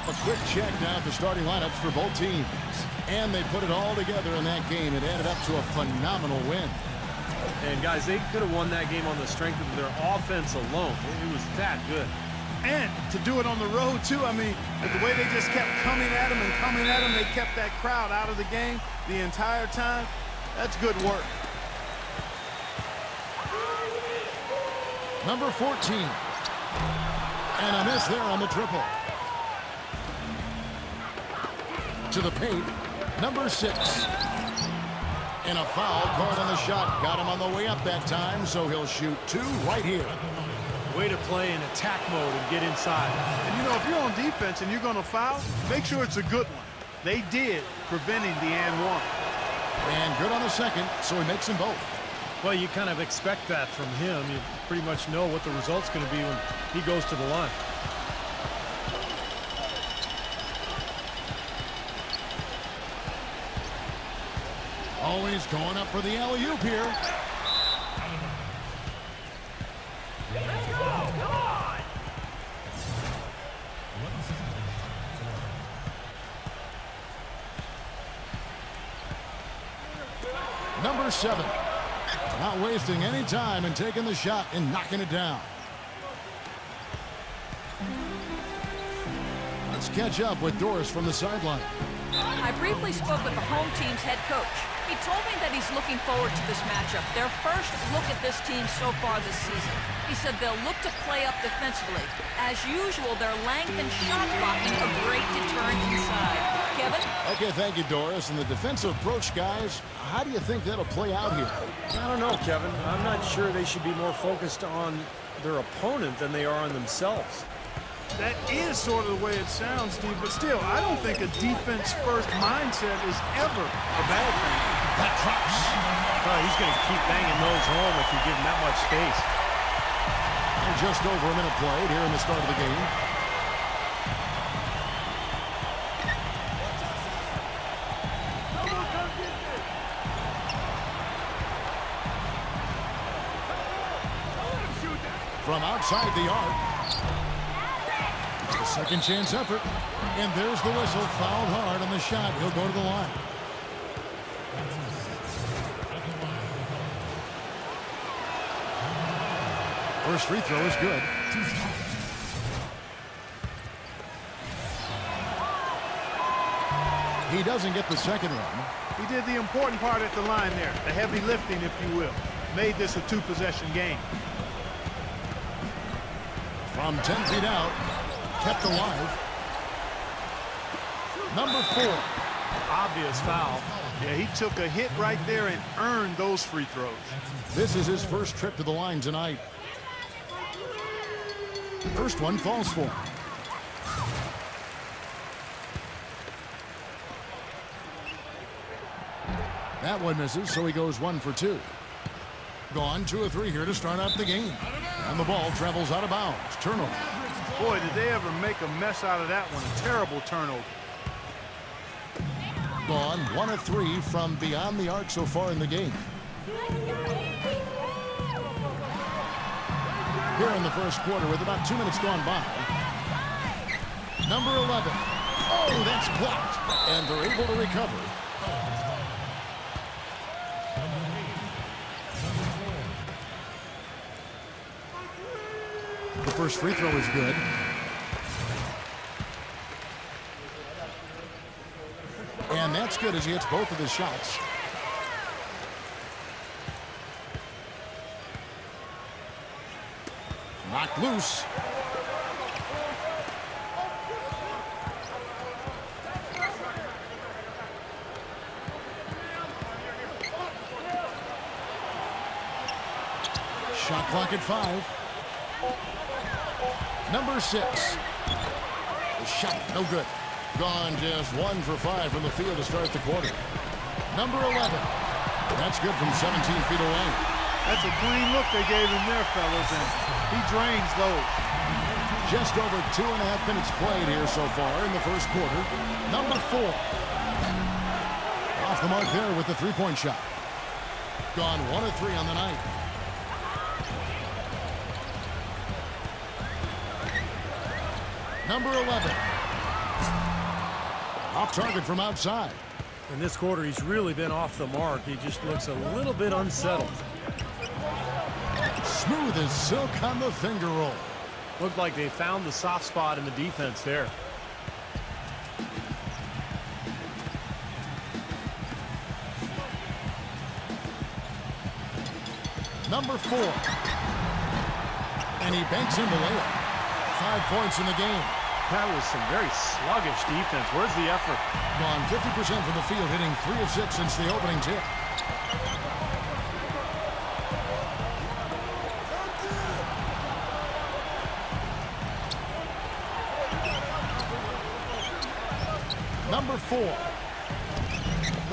A quick check down at the starting lineups for both teams. And they put it all together in that game. It added up to a phenomenal win. And, guys, they could have won that game on the strength of their offense alone. It was that good. And to do it on the road, too. I mean, with the way they just kept coming at them and coming at them, they kept that crowd out of the game the entire time. That's good work. Number 14. And a miss there on the triple. To the paint, number 6. And a foul called on the shot. Got him on the way up that time, so he'll shoot 2 right here. Way to play in attack mode and get inside. And, you know, if you're on defense and you're going to foul, make sure it's a good one. They did, preventing the and one. And good on the second, so he makes them both. Well, you kind of expect that from him. You pretty much know what the result's going to be when he goes to the line. Always going up for the alley-oop here. Let's go! Come on! Number 7. Not wasting any time and taking the shot and knocking it down. Let's catch up with Doris from the sideline. I briefly spoke with the home team's head coach. He told me that he's looking forward to this matchup. Their first look at this team so far this season. He said they'll look to play up defensively. As usual, their length and shot blocking a great deterrent inside. Kevin? Okay, thank you, Doris. And the defensive approach, guys, how do you think that'll play out here? I don't know, Kevin. I'm not sure they should be more focused on their opponent than they are on themselves. That is sort of the way it sounds, Steve, but still, I don't think a defense-first mindset is ever a bad thing. That drops. Oh, he's going to keep banging those home if you give him that much space. And just over a minute played here in the start of the game. From outside the arc. It's a second chance effort. And there's the whistle. Fouled hard on the shot. He'll go to the line. First free throw is good. He doesn't get the second one. He did the important part at the line there, the heavy lifting, if you will. Made this a 2-possession game. From 10 feet out, kept alive. Number 4. Obvious foul. Yeah, he took a hit right there and earned those free throws. This is his first trip to the line tonight. First one falls for him. That one misses, so he goes 1 for 2. Gone 2 or 3 here to start out the game. And the ball travels out of bounds. Turnover. Boy, did they ever make a mess out of that one. A terrible turnover. Gone 1 of 3 from beyond the arc so far in the game. Here in the first quarter with about 2 minutes gone by. Number 11. Oh, that's blocked. And they're able to recover. The first free throw is good. And that's good as he hits both of his shots. Knocked loose. Shot clock at 5. Number 6. The shot, no good. Gone just 1 for 5 from the field to start the quarter. Number 11. That's good from 17 feet away. That's a clean look they gave him there, fellas, and he drains those. Just over 2.5 minutes played here so far in the first quarter. Number 4. Off the mark there with the three-point shot. Gone 1 of 3 on the night. Number 11. Off target from outside. In this quarter, he's really been off the mark. He just looks a little bit unsettled. Smooth as silk on the finger roll. Looked like they found the soft spot in the defense there. Number 4. And he banks in the layup. 5 points in the game. That was some very sluggish defense. Where's the effort? Gone 50% from the field, hitting 3 of 6 since the opening tip. Number 4.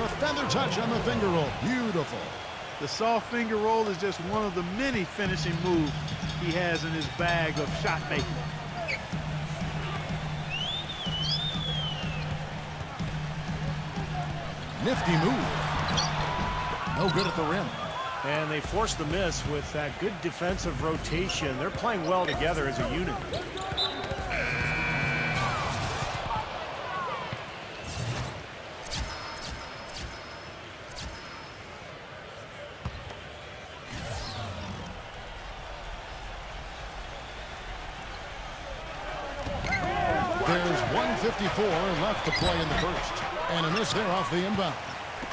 The feather touch on the finger roll. Beautiful. The soft finger roll is just one of the many finishing moves he has in his bag of shot making. Nifty move. No good at the rim. And they forced the miss with that good defensive rotation. They're playing well together as a unit. There's 1:54 left to play in the first. And a miss there off the inbound.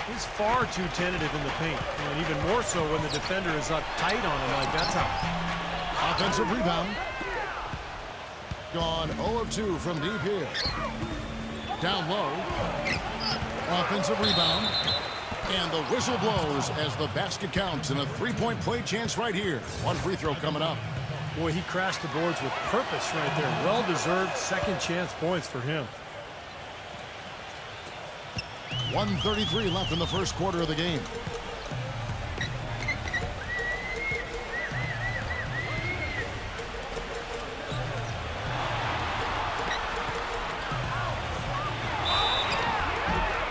He's far too tentative in the paint. And even more so when the defender is up tight on him like that's how. Offensive rebound. Gone 0 of 2 from deep here. Down low. Offensive rebound. And the whistle blows as the basket counts and a 3-point play chance right here. One free throw coming up. Boy, he crashed the boards with purpose right there. Well-deserved second chance points for him. 1:33 left in the first quarter of the game.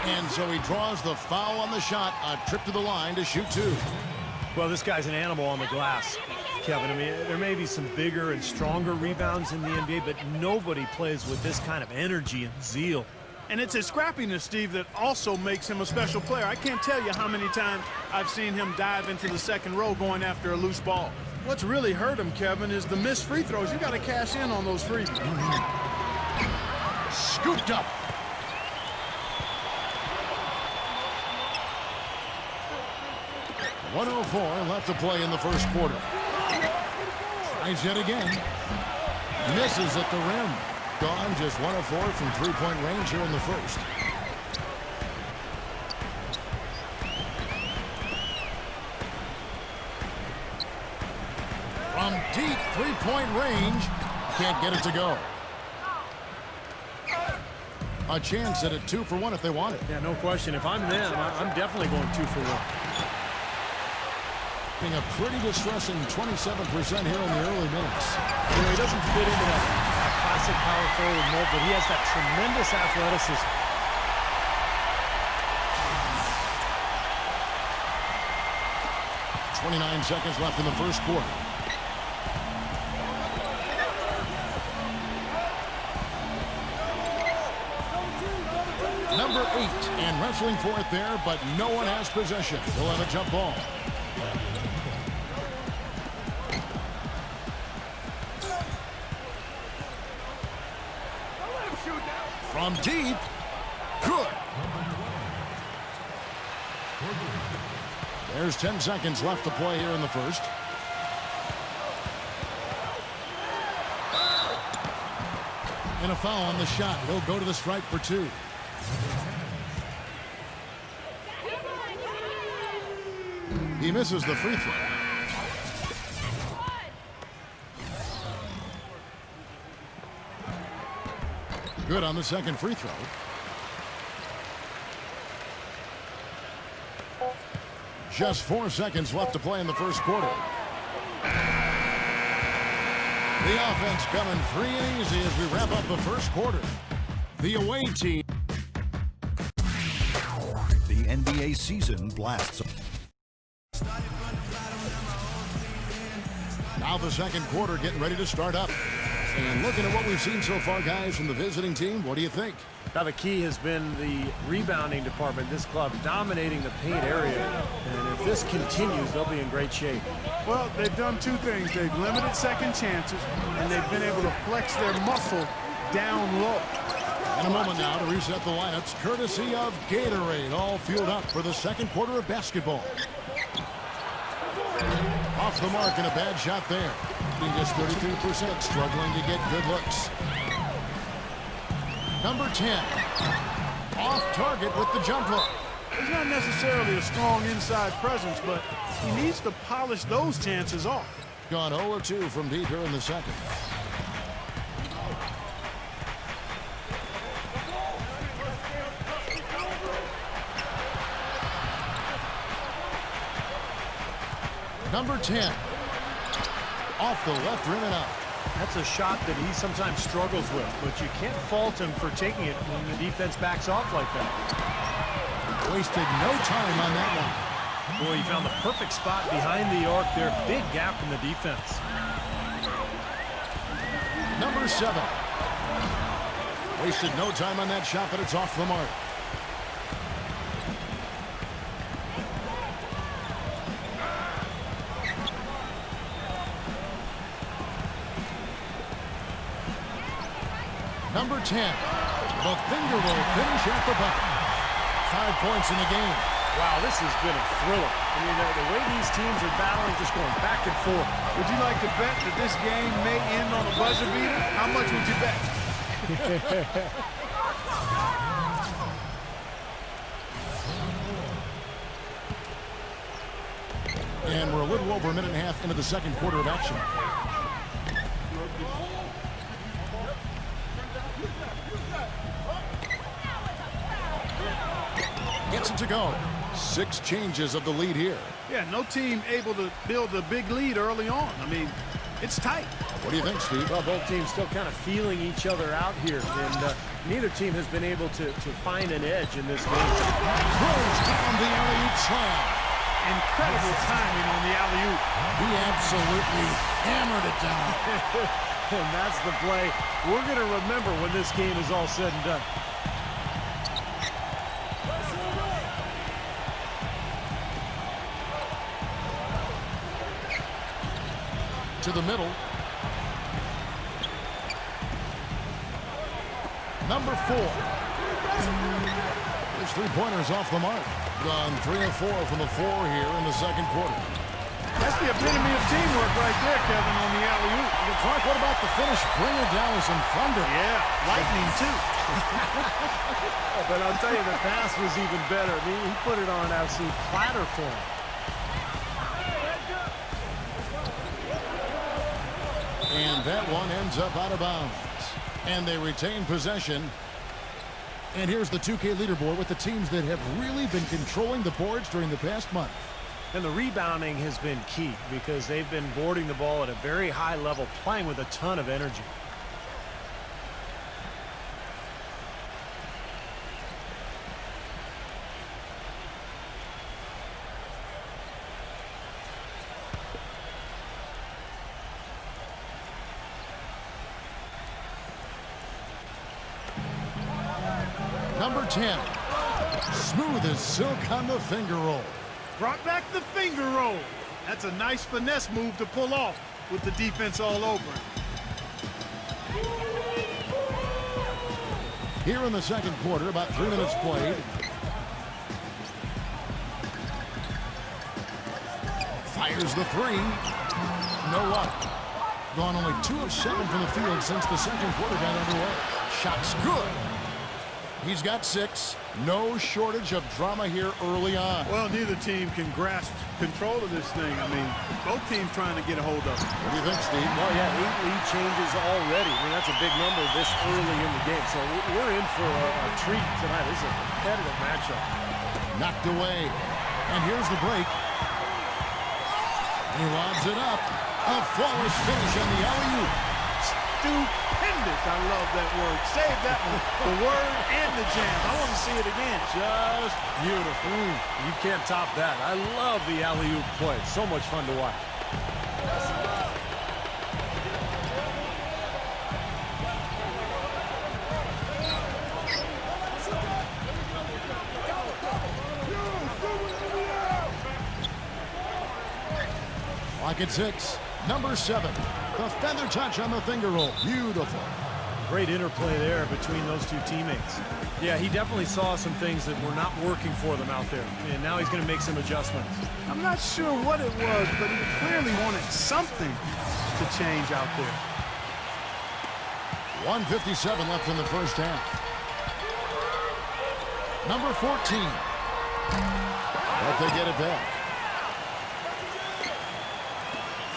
And so he draws the foul on the shot. A trip to the line to shoot 2. Well, this guy's an animal on the glass, Kevin. I mean, there may be some bigger and stronger rebounds in the NBA, but nobody plays with this kind of energy and zeal. And it's his scrappiness, Steve, that also makes him a special player. I can't tell you how many times I've seen him dive into the second row going after a loose ball. What's really hurt him, Kevin, is the missed free throws. You got to cash in on those frees. Scooped up. .104 left to play in the first quarter. Tries yet again. Misses at the rim. Gone just 1 of 4 from 3-point range here in the first. From deep 3-point range, can't get it to go. A chance at a 2 for 1 if they want it. Yeah, no question. If I'm them, I'm definitely going 2 for 1. Being a pretty distressing 27% here in the early minutes. You know, he doesn't fit into that classic power forward mold, but he has that tremendous athleticism. .29 seconds left in the first quarter. Number 8, and wrestling for it there, but no one has possession. He'll have a jump ball. From deep, good. There's 10 seconds left to play here in the first. And a foul on the shot. He'll go to the stripe for 2. He misses the free throw. Good on the second free throw. Just 4 seconds left to play in the first quarter. The offense coming free and easy as we wrap up the first quarter. The away team. The NBA season blasts. Now the second quarter getting ready to start up. And looking at what we've seen so far, guys, from the visiting team, what do you think? Now, the key has been the rebounding department. This club dominating the paint area. And if this continues, they'll be in great shape. Well, they've done two things. They've limited second chances, and they've been able to flex their muscle down low. In a moment now to reset the lineups, courtesy of Gatorade, all fueled up for the second quarter of basketball. Off the mark and a bad shot there. Being just 33%, struggling to get good looks. Number 10, off target with the jump hook. He's not necessarily a strong inside presence, but he needs to polish those chances off. Gone 0-2 from deep here in the second. Number 10, off the left rim and out. That's a shot that he sometimes struggles with, but you can't fault him for taking it when the defense backs off like that. Wasted no time on that one. Boy, he found the perfect spot behind the arc there. Big gap in the defense. Number 7. Wasted no time on that shot, but it's off the mark. Number 10, the finger roll finish at the bucket. 5 points in the game. Wow, this has been a thriller. I mean, the way these teams are battling, just going back and forth. Would you like to bet that this game may end on a buzzer beater? How much would you bet? And we're a little over a minute and a half into the second quarter of action. Gets it to go. 6 changes of the lead here. Yeah, no team able to build a big lead early on. I mean, it's tight. What do you think, Steve? Well, both teams still kind of feeling each other out here, and neither team has been able to find an edge in this game. Throws down the alley-oop slam. Incredible timing on the alley-oop. He absolutely hammered it down. And that's the play we're going to remember when this game is all said and done. To the middle. Number 4. His three-pointers off the mark. Gone 3 of 4 from the floor here in the second quarter. That's the epitome of teamwork right there, Kevin, on the alley-oop. Clark, what about the finish? Bring it down with some thunder. Yeah, lightning, too. But I'll tell you, the pass was even better. I mean, he put it on an absolute platter for him. And that one ends up out of bounds. And they retain possession. And here's the 2K leaderboard with the teams that have really been controlling the boards during the past month. And the rebounding has been key because they've been boarding the ball at a very high level, playing with a ton of energy. Number 10, smooth as silk on the finger roll. Brought back the finger roll. That's a nice finesse move to pull off with the defense all over it. Here in the second quarter, about 3 minutes played. Fires the 3. No luck. Gone only 2 of 7 from the field since the second quarter got underway. Shot's good. He's got 6. No shortage of drama here early on. Well, neither team can grasp control of this thing. I mean, both teams trying to get a hold of it. What do you think, Steve? Well, yeah, 8 lead changes already. I mean, that's a big number this early in the game. So we're in for a treat tonight. This is a competitive matchup. Knocked away. And here's the break. He lobs it up. A flawless finish on the alley-oop. Stupendous. I love that word. Save that one. The word and the jam. I want to see it again. Just beautiful. You can't top that. I love the alley-oop play. So much fun to watch. Clock at 6. Number 7. The feather touch on the finger roll. Beautiful. Great interplay there between those two teammates. Yeah, he definitely saw some things that were not working for them out there. And now he's going to make some adjustments. I'm not sure what it was, but he clearly wanted something to change out there. 1:57 left in the first half. Number 14. But they get it back.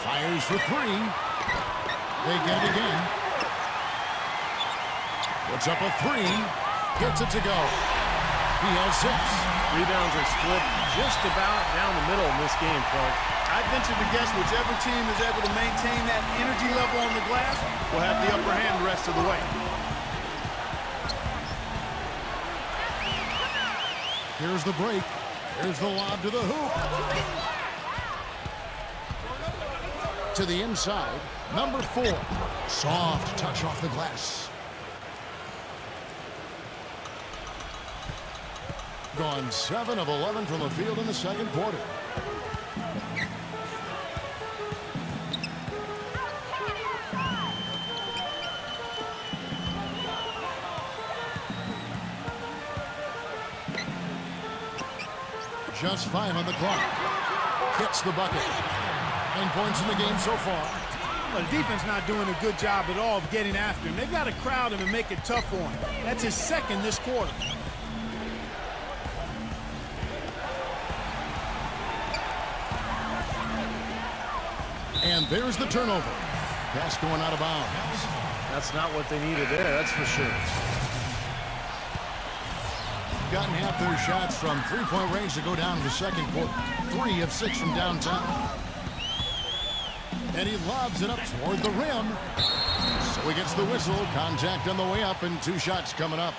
Fires for 3. They get it again. Puts up a 3. Gets it to go. He has 6. Rebounds are split just about down the middle in this game, Clark. I'd venture to guess whichever team is able to maintain that energy level on the glass will have the upper hand the rest of the way. Here's the break. Here's the lob to the hoop. To the inside. Number 4. Soft touch off the glass. Gone 7 of 11 from the field in the second quarter. Just 5 on the clock. Gets the bucket. 9 points in the game so far. Well, the defense not doing a good job at all of getting after him. They've got to crowd him and make it tough for him. That's his second this quarter. And there's the turnover. Pass going out of bounds. That's not what they needed there, that's for sure. Gotten half their shots from three-point range to go down in the second quarter. 3 of 6 from downtown. And he lobs it up toward the rim. So he gets the whistle. Contact on the way up and 2 shots coming up.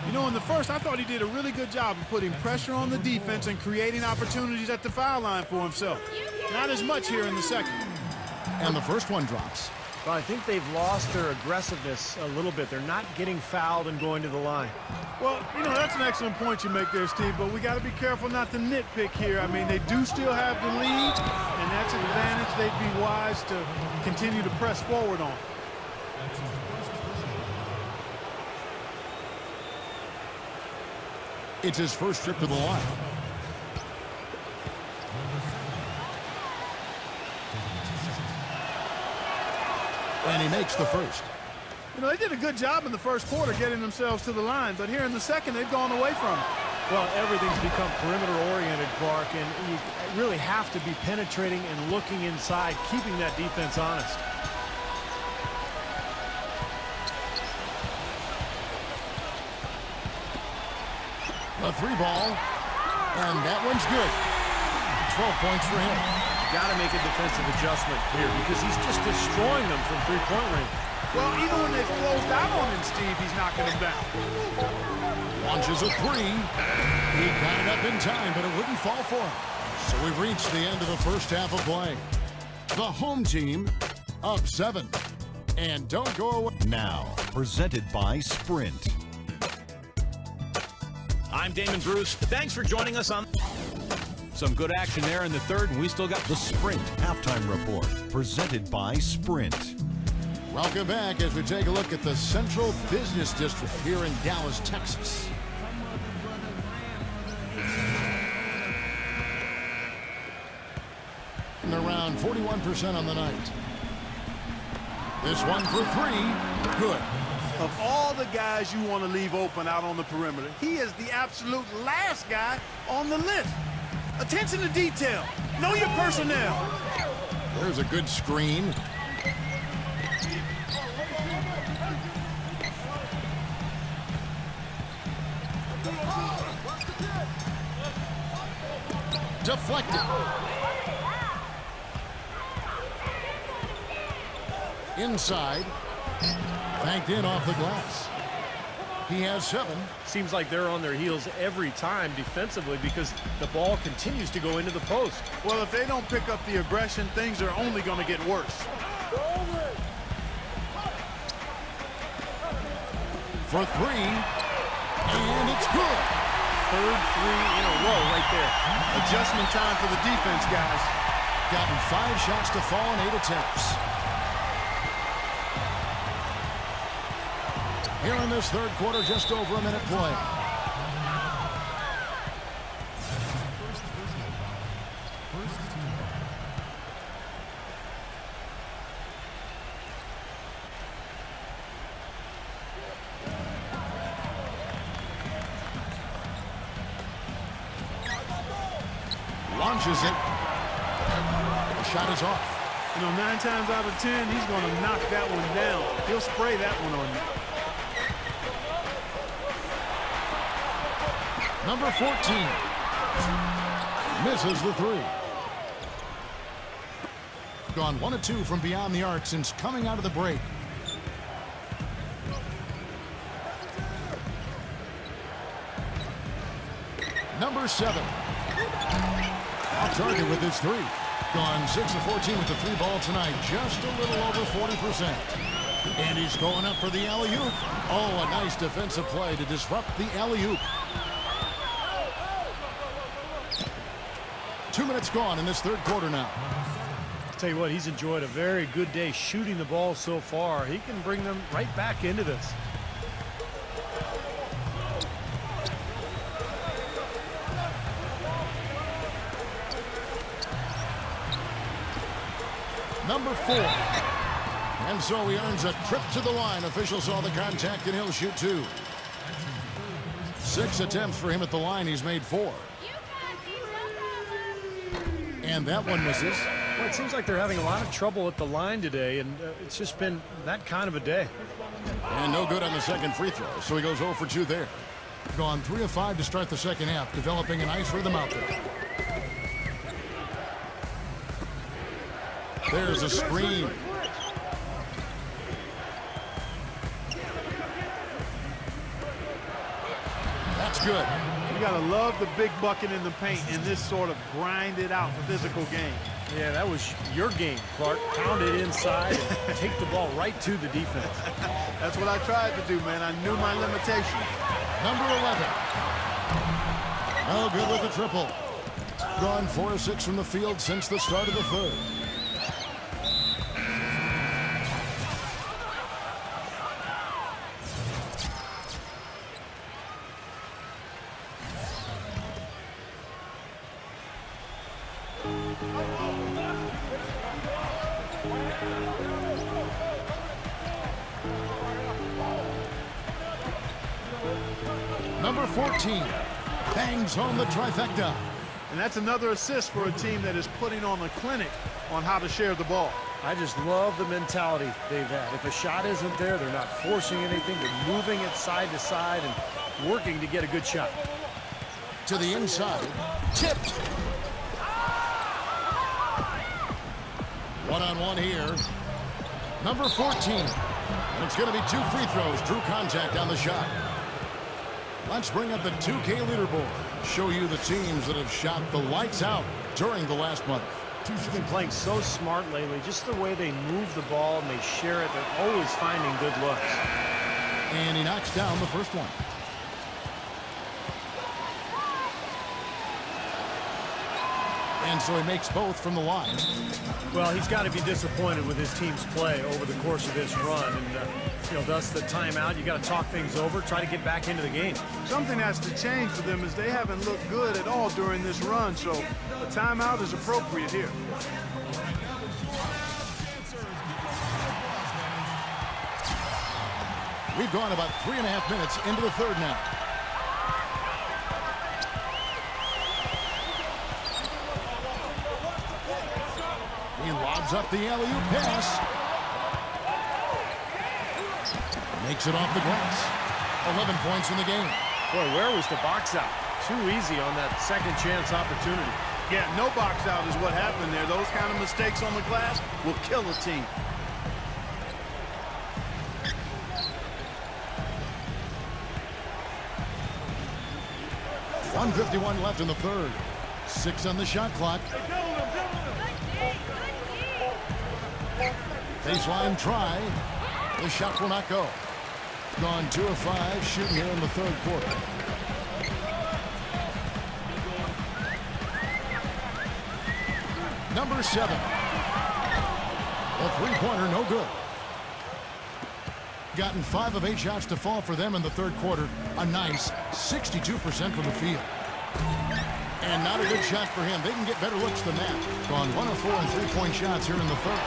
You know, in the first, I thought he did a really good job of putting pressure on the defense and creating opportunities at the foul line for himself. Not as much here in the second. And the first one drops. Well, I think they've lost their aggressiveness a little bit. They're not getting fouled and going to the line. Well, you know, that's an excellent point you make there, Steve, but we got to be careful not to nitpick here. I mean, they do still have the lead, and that's an advantage they'd be wise to continue to press forward on. It's his first trip to the line. And he makes the first. You know, they did a good job in the first quarter getting themselves to the line, but here in the second, they've gone away from it. Well, everything's become perimeter-oriented, Clark, and you really have to be penetrating and looking inside, keeping that defense honest. A 3-ball, and that one's good. 12 points for him. Got to make a defensive adjustment here because he's just destroying them from three-point range. Well, even when they've closed out on him, Steve, he's knocking them down. Launches a 3. He got it up in time, but it wouldn't fall for him. So we've reached the end of the first half of play. The home team up 7. And don't go away. Now, presented by Sprint. I'm Damon Bruce. Thanks for joining us on some good action there in the third, and we still got The Sprint Halftime Report, presented by Sprint. Welcome back as we take a look at the Central Business District here in Dallas, Texas. And around 41% on the night. This one for 3. Good. Of all the guys you want to leave open out on the perimeter, he is the absolute last guy on the list. Attention to detail. Know your personnel. There's a good screen. Deflected. Inside. Banked in off the glass. He has 7. Seems like they're on their heels every time defensively because the ball continues to go into the post. Well, if they don't pick up the aggression, things are only going to get worse. For 3. And it's good. Third 3 in a row right there. Adjustment time for the defense, guys. Gotten 5 shots to fall in 8 attempts. Here in this third quarter, just over a minute play. Launches it. The shot is off. You know, 9 times out of 10, he's going to knock that one down. He'll spray that one on you. Number 14 misses the 3. Gone 1 of 2 from beyond the arc since coming out of the break. Number 7 off target with his 3. Gone 6 of 14 with the 3 ball tonight, just a little over 40%. And he's going up for the alley-oop. Oh, a nice defensive play to disrupt the alley-oop. 2 minutes gone in this third quarter now. I'll tell you what, he's enjoyed a very good day shooting the ball so far. He can bring them right back into this. Number 4. And so he earns a trip to the line. Official saw the contact, and he'll shoot 2. 6 attempts for him at the line. He's made 4. And that one misses. Well, it seems like they're having a lot of trouble at the line today, and it's just been that kind of a day. And no good on the second free throw, so he goes 0 for 2 there. Gone 3 of 5 to start the second half, developing a nice rhythm out there. There's a screen. That's good. You got to love the big bucket in the paint in this sort of grind-it-out physical game. Yeah, that was your game, Clark. Pound it inside and take the ball right to the defense. That's what I tried to do, man. I knew my limitations. Number 11. Oh, good with the triple. Gone 4 of 6 from the field since the start of the third. Number 14 bangs home the trifecta. And that's another assist for a team that is putting on a clinic on how to share the ball. I just love the mentality they've had. If a shot isn't there, they're not forcing anything. They're moving it side to side and working to get a good shot. To the inside. Tipped. One-on-one here. Number 14. And it's going to be 2 free throws. Drew contact on the shot. Let's bring up the 2K leaderboard. Show you the teams that have shot the lights out during the last month. They've been playing so smart lately. Just the way they move the ball and they share it. They're always finding good looks. And he knocks down the first one. And so he makes both from the line. Well, he's got to be disappointed with his team's play over the course of this run. And, thus the timeout. You got to talk things over, try to get back into the game. Something has to change for them as they haven't looked good at all during this run. So a timeout is appropriate here. We've gone about 3.5 minutes into the third now. He lobs up the alley-oop pass. Makes it off the glass. 11 points in the game. Boy, where was the box out? Too easy on that second chance opportunity. Yeah, no box out is what happened there. Those kind of mistakes on the glass will kill a team. .151 left in the third. 6 on the shot clock. Baseline try. The shot will not go. Gone 2 of 5 shooting here in the third quarter. Number 7. The three-pointer, no good. Gotten 5 of 8 shots to fall for them in the third quarter. A nice 62% from the field. And not a good shot for him. They can get better looks than that. Gone 1 of 4 on three-point shots here in the third.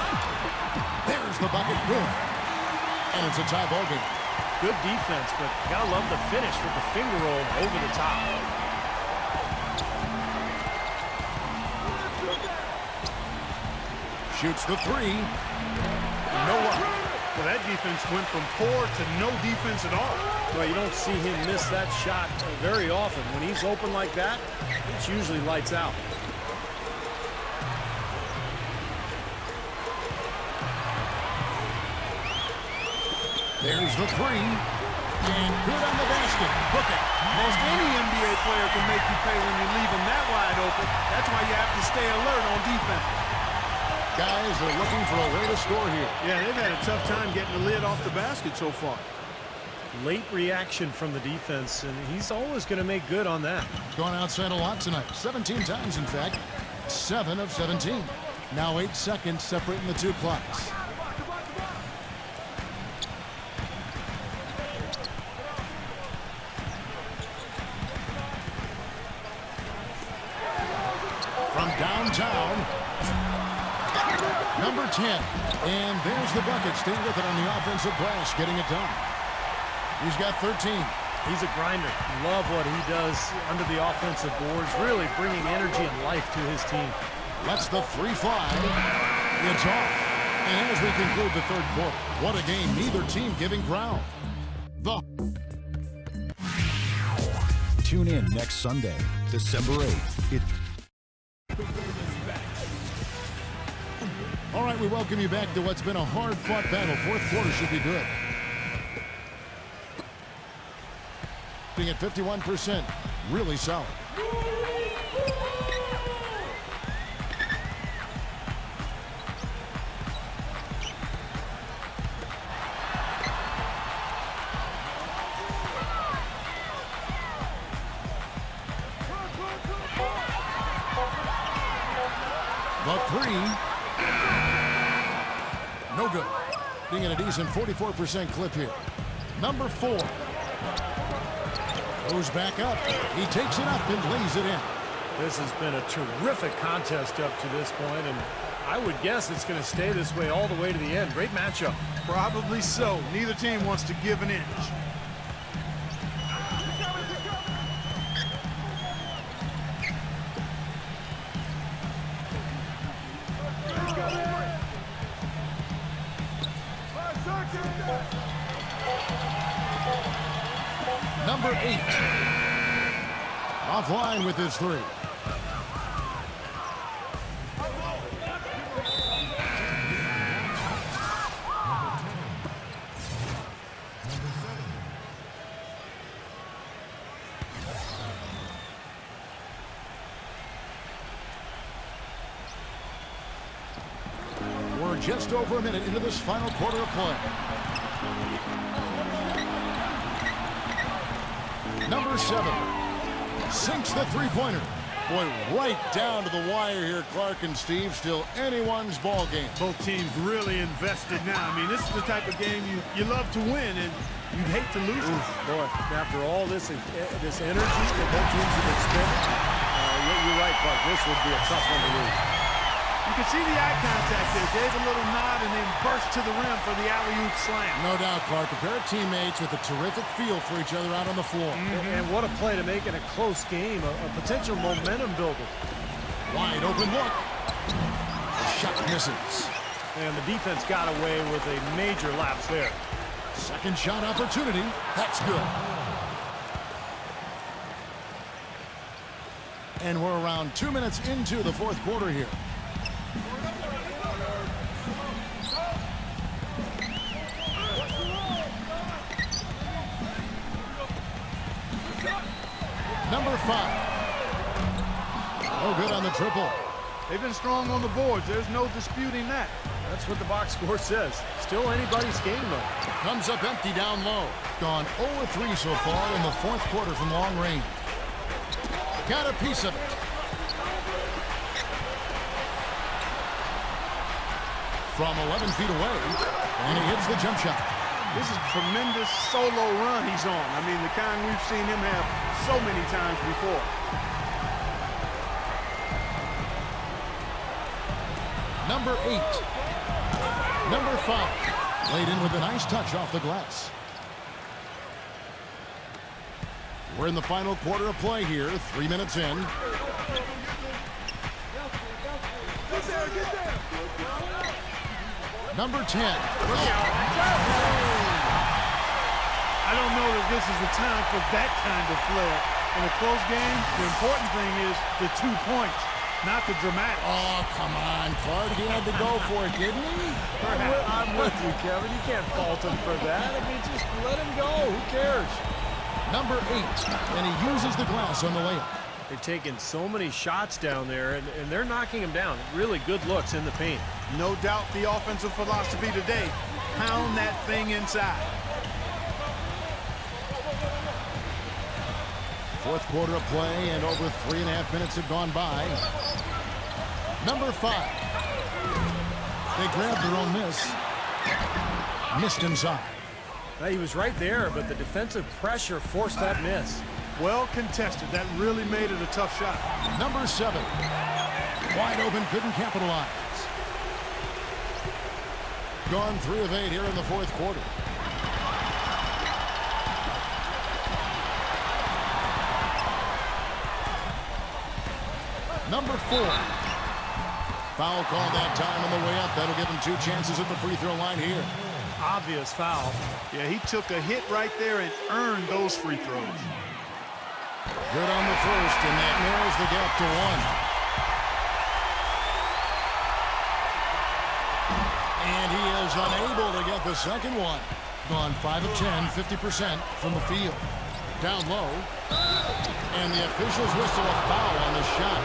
There's the bucket. Good. And it's a tie ball game. Good defense, but gotta love the finish with the finger roll over the top. Shoots the three. No luck. Well, that defense went from poor to no defense at all. Well, you don't see him miss that shot very often. When he's open like that, it's usually lights out. There's the three. And good on the basket. Book it. Most any NBA player can make you pay when you leave them that wide open. That's why you have to stay alert on defense. Guys are looking for a way to score here. Yeah, they've had a tough time getting the lid off the basket so far. Late reaction from the defense, and he's always going to make good on that. Gone outside a lot tonight. 17 times, in fact. 7 of 17. Now 8 seconds separating the two clocks. From downtown, number 10. And there's the bucket. Staying with it on the offensive glass, getting it done. He's got 13. He's a grinder. Love what he does under the offensive boards, really bringing energy and life to his team. Lets the three fly. It's off. And as we conclude the third quarter, what a game. Neither team giving ground. Tune in next Sunday, December 8th. All right, we welcome you back to what's been a hard-fought battle. Fourth quarter should be good. Being at 51%, really solid. The three. No good. Being at a decent 44% clip here. Number 4. Goes back up. He takes it up and lays it in. This has been a terrific contest up to this point, and I would guess it's going to stay this way all the way to the end. Great matchup. Probably so. Neither team wants to give an inch. Number 8. Offline with his three. We're just over a minute into this final quarter of play. Number 7 sinks the three-pointer. Boy, right down to the wire here, Clark and Steve. Still anyone's ball game. Both teams really invested now. I mean, this is the type of game you love to win, and you'd hate to lose it. Boy, after all this energy that both teams have expended, you're right, Clark. This would be a tough one to lose. You can see the eye contact there. Gave a little nod and then burst to the rim for the alley-oop slam. No doubt, Clark. A pair of teammates with a terrific feel for each other out on the floor. And what a play to make in a close game, a potential momentum builder. Wide open look. The shot misses. And the defense got away with a major lapse there. Second shot opportunity. That's good. And we're around 2 minutes into the fourth quarter here. Number 5. Oh, good on the triple. They've been strong on the boards. There's no disputing that. That's what the box score says. Still anybody's game, though. Comes up empty down low. Gone 0-3 so far in the fourth quarter from long range. Got a piece of it. from 11 feet away, and he hits the jump shot. This is a tremendous solo run he's on. I mean, the kind we've seen him have so many times before. Number 8. Number 5. Laid in with a nice touch off the glass. We're in the final quarter of play here, 3 minutes in. Number 10. I don't know that this is the time for that kind of flair. In a close game, the important thing is the 2 points, not the dramatic. Oh, come on, Clark. He had to go for it, didn't he? I'm with you, Kevin. You can't fault him for that. I mean, just let him go. Who cares? Number 8, and he uses the glass on the layup. They're taking so many shots down there, and they're knocking him down. Really good looks in the paint. No doubt the offensive philosophy today, pound that thing inside. Fourth quarter of play, and over 3.5 minutes have gone by. Number 5. They grabbed their own miss. Missed inside. He was right there, but the defensive pressure forced that miss. Well contested. That really made it a tough shot. Number 7. Wide open, couldn't capitalize. Gone 3 of 8 here in the fourth quarter. Number 4. Foul called that time on the way up. That'll give him 2 chances at the free throw line here. Obvious foul. Yeah, he took a hit right there and earned those free throws. Good on the first, and that narrows the gap to 1. And he is unable to get the second one. Gone 5 of 10, 50% from the field. Down low. And the officials whistle a foul on the shot.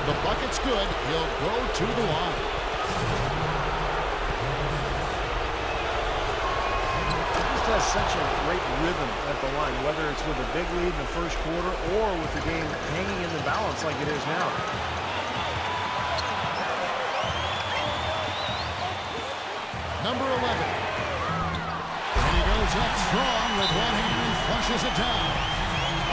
The bucket's good. He'll go to the line. Has such a great rhythm at the line, whether it's with a big lead in the first quarter or with the game hanging in the balance like it is now. Number 11. And he goes up strong with one hand and flushes it down.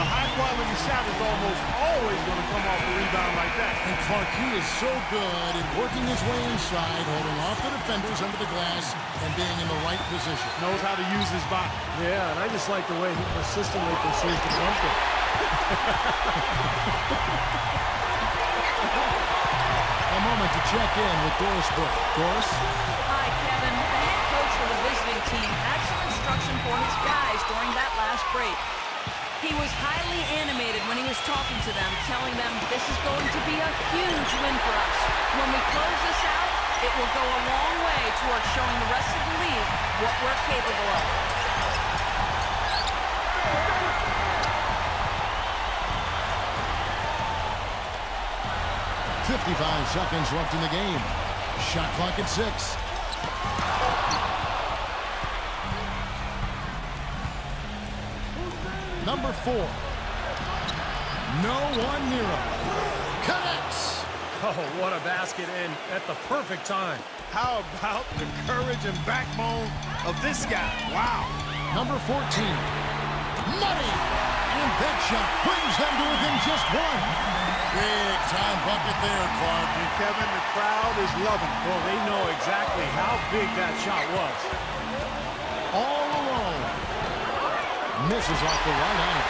A high-quality shot is almost always going to come off a rebound like that. And Clark, he is so good at working his way inside, holding off the defenders under the glass, and being in the right position. Knows how to use his body. Yeah, and I just like the way he persistently pursues the bucket. A moment to check in with Doris Burke. Doris? Hi, Kevin. The head coach for the visiting team had some instruction for his guys during that last break. He was highly animated when he was talking to them, telling them this is going to be a huge win for us. When we close this out, it will go a long way towards showing the rest of the league what we're capable of. .55 seconds left in the game. Shot clock at 6. Number 4. No one near him. Connects. Oh, what a basket, and at the perfect time. How about the courage and backbone of this guy? Wow. Number 14. Money. And that shot brings them to within just 1. Big time bucket there, Clark. And Kevin, the crowd is loving it. Well, they know exactly how big that shot was. All alone. Misses off the right eye.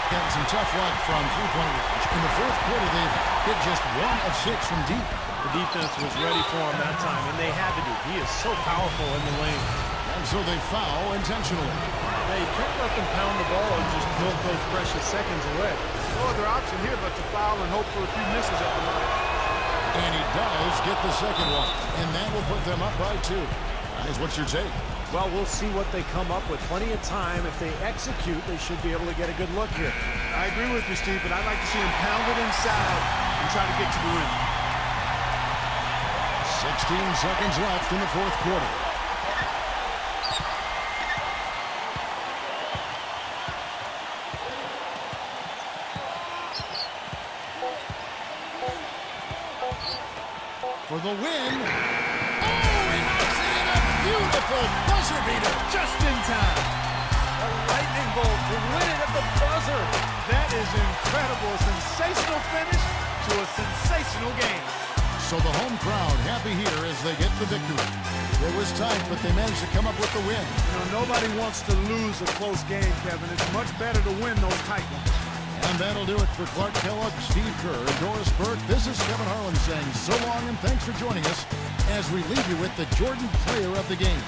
Getting some tough luck from three-point range. In the fourth quarter, they've hit just 1 of 6 from deep. The defense was ready for him that time, and they had to be. He is so powerful in the lane. And so they foul intentionally. They can't let them pound the ball and just milk those precious seconds away. No other option here but to foul and hope for a few misses at the line. And he does get the second one. And that will put them up by 2. Guys, what's your take? Well, we'll see what they come up with. Plenty of time. If they execute, they should be able to get a good look here. I agree with you, Steve, but I'd like to see him pound it inside and try to get to the rim. 16 seconds left in the fourth quarter. For the win. Oh, he knocks it beautiful buzzer beater. Just in time. A lightning bolt to win it at the buzzer. That is incredible. A sensational finish to a sensational game. So the home crowd happy here as they get the victory. It was tight, but they managed to come up with the win. You know, nobody wants to lose a close game, Kevin. It's much better to win those tight ones. And that'll do it for Clark Kellogg, Steve Kerr, and Doris Burke. This is Kevin Harlan saying so long and thanks for joining us as we leave you with the Jordan Player of the Game.